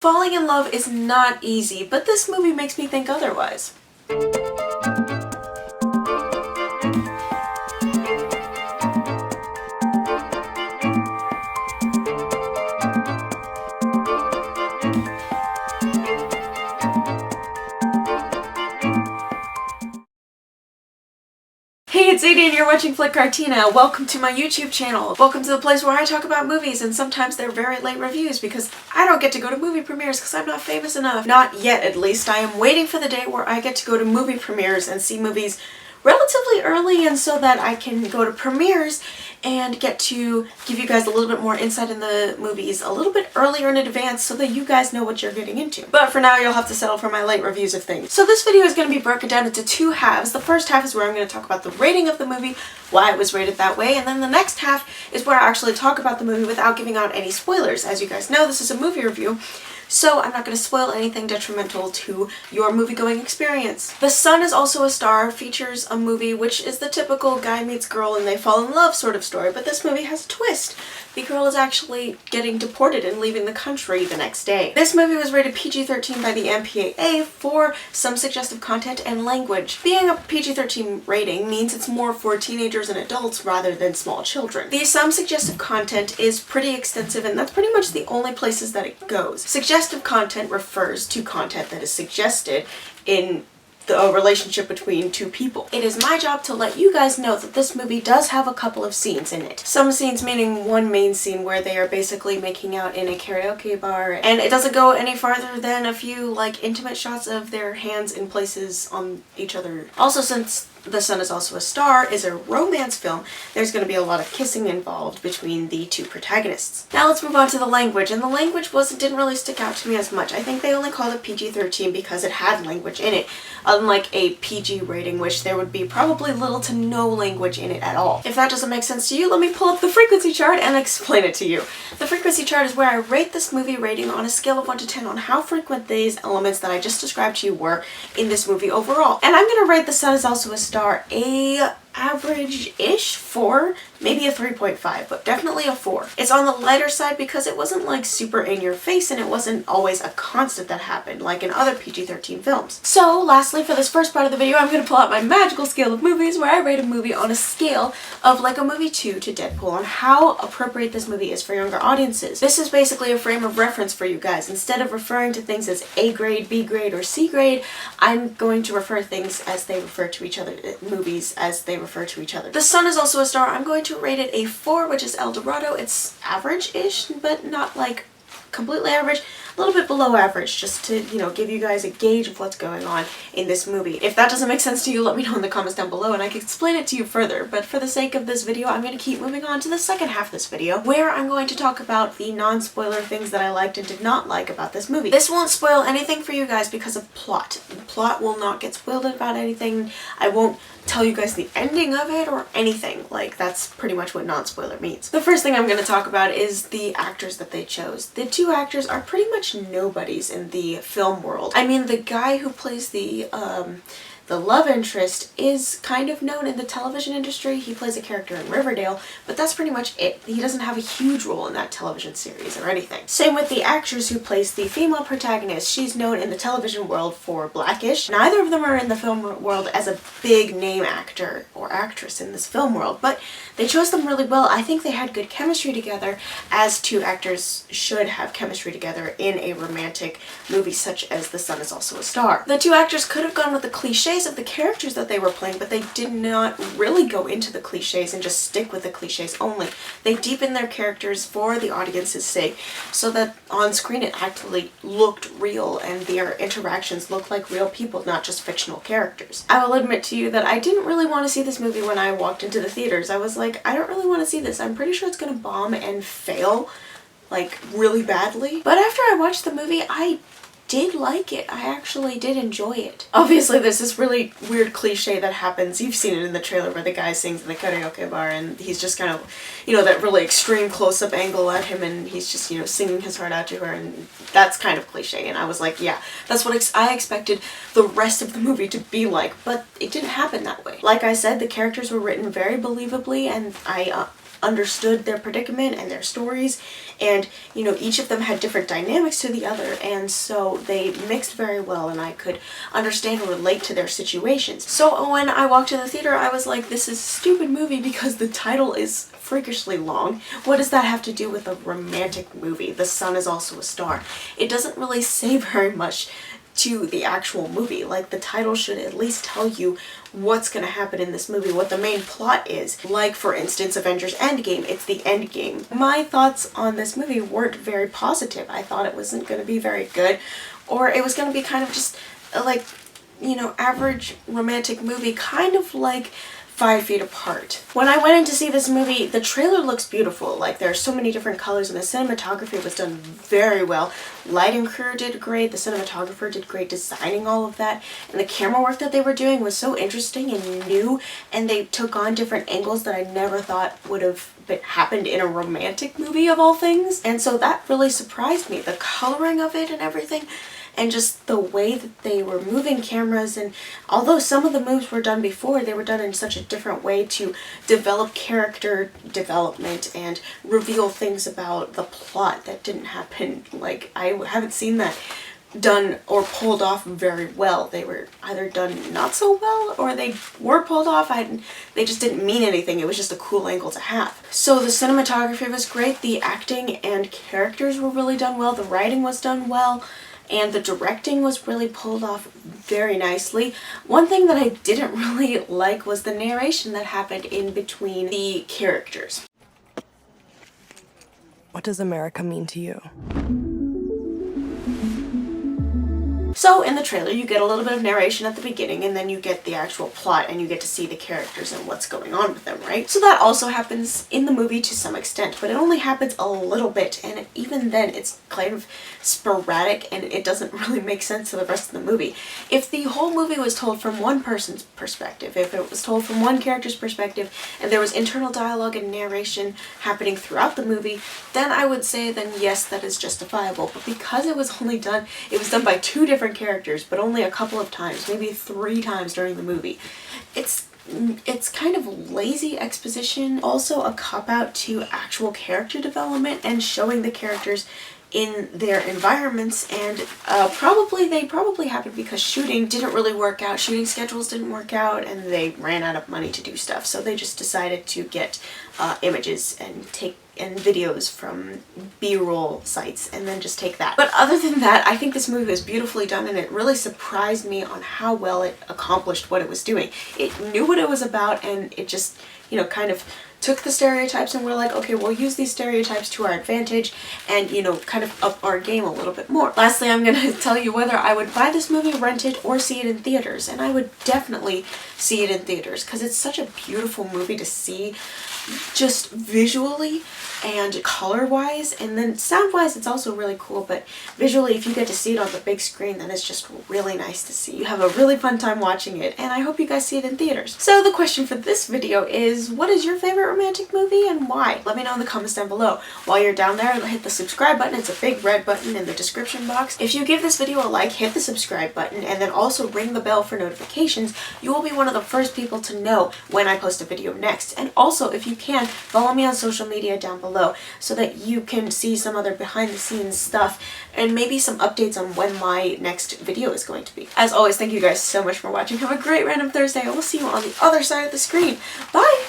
Falling in love is not easy, but this movie makes me think otherwise. Hey, it's Zadie and you're watching Flytte Kartina. Welcome to my YouTube channel. Welcome to the place where I talk about movies, and sometimes they're very late reviews because I don't get to go to movie premieres because I'm not famous enough. Not yet, at least. I am waiting for the day where I get to go to movie premieres and see movies relatively early, and so that I can go to premieres and get to give you guys a little bit more insight in the movies a little bit earlier in advance so that you guys know what you're getting into. But for now, you'll have to settle for my late reviews of things. So this video is going to be broken down into two halves. The first half is where I'm going to talk about the rating of the movie, why it was rated that way, and then the next half is where I actually talk about the movie without giving out any spoilers. As you guys know, this is a movie review, so I'm not going to spoil anything detrimental to your movie-going experience. The Sun Is Also a Star features a movie which is the typical guy meets girl and they fall in love sort of story, but this movie has a twist. The girl is actually getting deported and leaving the country the next day. This movie was rated PG-13 by the MPAA for some suggestive content and language. Being a PG-13 rating means it's more for teenagers and adults rather than small children. The some suggestive content is pretty extensive, and that's pretty much the only places that it goes. Suggestive content refers to content that is suggested in the relationship between two people. It is my job to let you guys know that this movie does have a couple of scenes in it. Some scenes meaning one main scene where they are basically making out in a karaoke bar, and it doesn't go any farther than a few like intimate shots of their hands in places on each other. Also, since The Sun Is Also a Star is a romance film, there's going to be a lot of kissing involved between the two protagonists. Now let's move on to the language, and the language didn't really stick out to me as much. I think they only called it PG-13 because it had language in it, unlike a PG rating, which there would be probably little to no language in it at all. If that doesn't make sense to you, let me pull up the frequency chart and explain it to you. The frequency chart is where I rate this movie rating on a scale of 1 to 10 on how frequent these elements that I just described to you were in this movie overall. And I'm going to rate The Sun Is Also a Star a average-ish 4, maybe a 3.5, but definitely a 4. It's on the lighter side because it wasn't like super in your face, and it wasn't always a constant that happened like in other PG-13 films. So lastly, for this first part of the video, I'm going to pull out my magical scale of movies where I rate a movie on a scale of like a movie 2 to Deadpool on how appropriate this movie is for younger audiences. This is basically a frame of reference for you guys. Instead of referring to things as A grade, B grade, or C grade, I'm going to refer things as they refer to each other, movies as they refer to each other. The Sun Is Also a Star, I'm going to rate it a 4, which is El Dorado. It's average-ish, but not like completely average. A little bit below average, just to, give you guys a gauge of what's going on in this movie. If that doesn't make sense to you, let me know in the comments down below and I can explain it to you further. But for the sake of this video, I'm going to keep moving on to the second half of this video, where I'm going to talk about the non-spoiler things that I liked and did not like about this movie. This won't spoil anything for you guys because of plot. The plot will not get spoiled about anything. I won't tell you guys the ending of it or anything. Like, that's pretty much what non-spoiler means. The first thing I'm going to talk about is the actors that they chose. The two actors are pretty much nobodies in the film world. I mean, the guy who plays the love interest is kind of known in the television industry. He plays a character in Riverdale, but that's pretty much it. He doesn't have a huge role in that television series or anything. Same with the actress who plays the female protagonist. She's known in the television world for Blackish. Neither of them are in the film world as a big name actor or actress in this film world, but they chose them really well. I think they had good chemistry together, as two actors should have chemistry together in a romantic movie such as The Sun Is Also a Star. The two actors could have gone with the cliches of the characters that they were playing, but they did not really go into the cliches and just stick with the cliches only. They deepened their characters for the audience's sake so that on screen it actually looked real and their interactions looked like real people, not just fictional characters. I will admit to you that I didn't really want to see this movie when I walked into the theaters. I was like, I don't really want to see this. I'm pretty sure it's gonna bomb and fail like really badly. But after I watched the movie, I did like it. I actually did enjoy it. Obviously, there's this really weird cliche that happens. You've seen it in the trailer where the guy sings in the karaoke bar and he's just kind of, that really extreme close-up angle at him and he's just, singing his heart out to her, and that's kind of cliche. And I was like, yeah, that's what I expected the rest of the movie to be like, but it didn't happen that way. Like I said, the characters were written very believably, and I understood their predicament and their stories, and you know, each of them had different dynamics to the other, and so they mixed very well, and I could understand and relate to their situations. So when I walked in the theater, I was like, this is a stupid movie because the title is freakishly long. What does that have to do with a romantic movie? The sun is also a star. It doesn't really say very much to the actual movie. Like, the title should at least tell you what's going to happen in this movie, what the main plot is. Like, for instance, Avengers Endgame, it's the end game. My thoughts on this movie weren't very positive. I thought it wasn't going to be very good, or it was going to be kind of just like, you know, average romantic movie, kind of like 5 Feet Apart. When I went in to see this movie, the trailer looks beautiful. Like, there are so many different colors, and the cinematography was done very well. Lighting crew did great, the cinematographer did great designing all of that, and the camera work that they were doing was so interesting and new, and they took on different angles that I never thought would have happened in a romantic movie, of all things. And so that really surprised me, the coloring of it and everything. And just the way that they were moving cameras, and although some of the moves were done before, they were done in such a different way to develop character development and reveal things about the plot that didn't happen. Like, I haven't seen that done or pulled off very well. They were either done not so well, or they were pulled off. They just didn't mean anything. It was just a cool angle to have. So the cinematography was great. The acting and characters were really done well. The writing was done well. And the directing was really pulled off very nicely. One thing that I didn't really like was the narration that happened in between the characters. What does America mean to you? So in the trailer, you get a little bit of narration at the beginning, and then you get the actual plot, and you get to see the characters and what's going on with them, right? So that also happens in the movie to some extent, but it only happens a little bit, and even then it's kind of sporadic, and it doesn't really make sense to the rest of the movie. If the whole movie was told from one person's perspective, if it was told from one character's perspective, and there was internal dialogue and narration happening throughout the movie, then I would say then yes, that is justifiable. But because it was done by 2 different characters, but only a couple of times, maybe 3 times during the movie. It's kind of lazy exposition, also a cop-out to actual character development and showing the characters in their environments, and they probably happened because shooting didn't really work out, shooting schedules didn't work out, and they ran out of money to do stuff, so they just decided to get images and videos from B-roll sites and then just take that. But other than that, I think this movie was beautifully done, and it really surprised me on how well it accomplished what it was doing. It knew what it was about, and it just, you know, kind of took the stereotypes, and we're like, okay, we'll use these stereotypes to our advantage and, you know, kind of up our game a little bit more. Lastly, I'm gonna tell you whether I would buy this movie, rent it, or see it in theaters. And I would definitely see it in theaters because it's such a beautiful movie to see, just visually and color-wise, and then sound-wise it's also really cool, but visually, if you get to see it on the big screen, then it's just really nice to see. You have a really fun time watching it, and I hope you guys see it in theaters. So the question for this video is, what is your favorite romantic movie and why? Let me know in the comments down below. While you're down there, hit the subscribe button. It's a big red button in the description box. If you give this video a like, hit the subscribe button, and then also ring the bell for notifications, you will be one of the first people to know when I post a video next. And also, if you can, follow me on social media down below so that you can see some other behind the scenes stuff and maybe some updates on when my next video is going to be. As always, thank you guys so much for watching. Have a great random Thursday. I will see you on the other side of the screen. Bye!